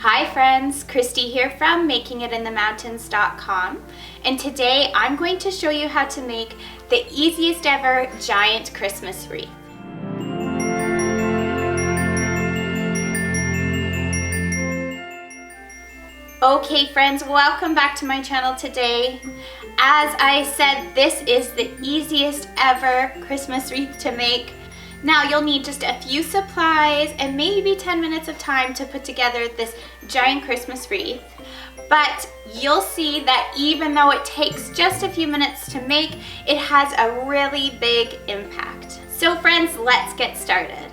Hi friends, Christy here from makingitinthemountains.com, and today I'm going to show you how to make the easiest ever giant Christmas wreath. Okay friends, welcome back to my channel today. As I said, this is the easiest ever Christmas wreath to make. Now you'll need just a few supplies and maybe 10 minutes of time to put together this giant Christmas wreath. But you'll see that even though it takes just a few minutes to make, it has a really big impact. So friends, let's get started.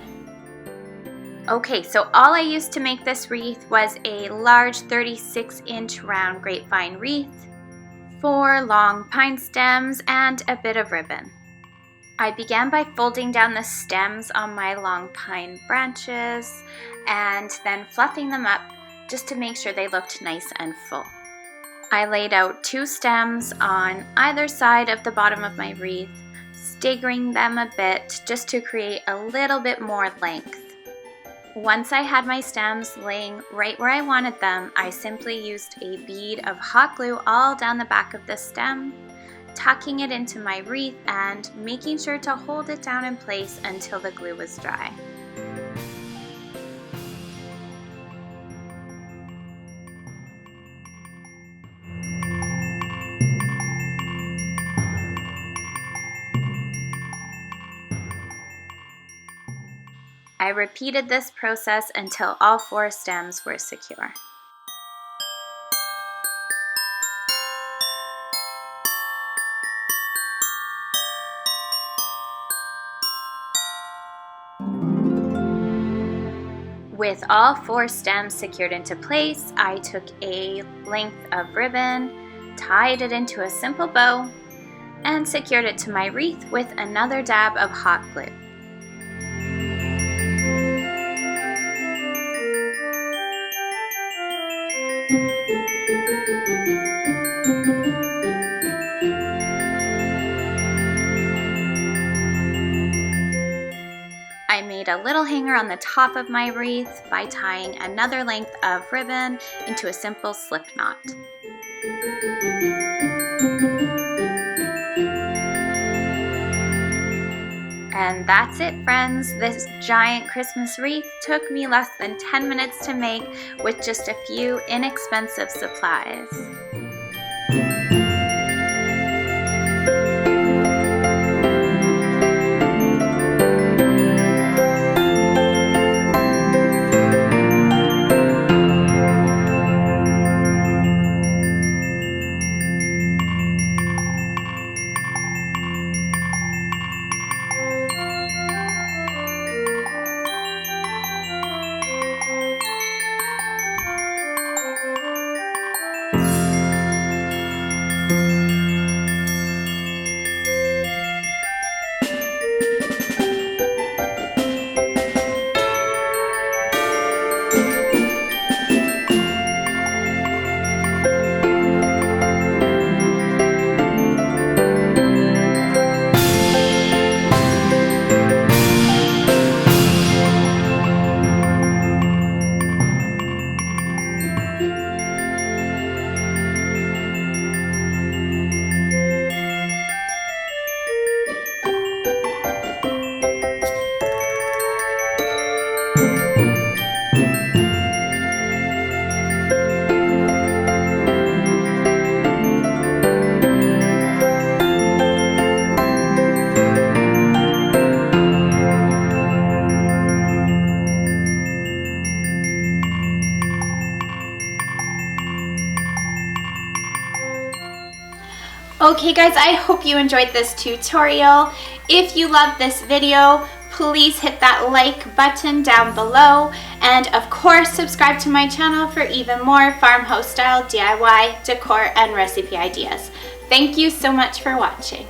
Okay, so all I used to make this wreath was a large 36-inch round grapevine wreath, 4 long pine stems, and a bit of ribbon. I began by folding down the stems on my long pine branches and then fluffing them up just to make sure they looked nice and full. I laid out 2 stems on either side of the bottom of my wreath, staggering them a bit just to create a little bit more length. Once I had my stems laying right where I wanted them, I simply used a bead of hot glue all down the back of the stem, tucking it into my wreath and making sure to hold it down in place until the glue was dry. I repeated this process until all 4 stems were secure. With all 4 stems secured into place, I took a length of ribbon, tied it into a simple bow, and secured it to my wreath with another dab of hot glue. I made a little hanger on the top of my wreath by tying another length of ribbon into a simple slip knot. And that's it, friends. This giant Christmas wreath took me less than 10 minutes to make with just a few inexpensive supplies. Okay guys, I hope you enjoyed this tutorial. If you love this video, please hit that like button down below, and of course subscribe to my channel for even more farmhouse style DIY, decor, and recipe ideas. Thank you so much for watching.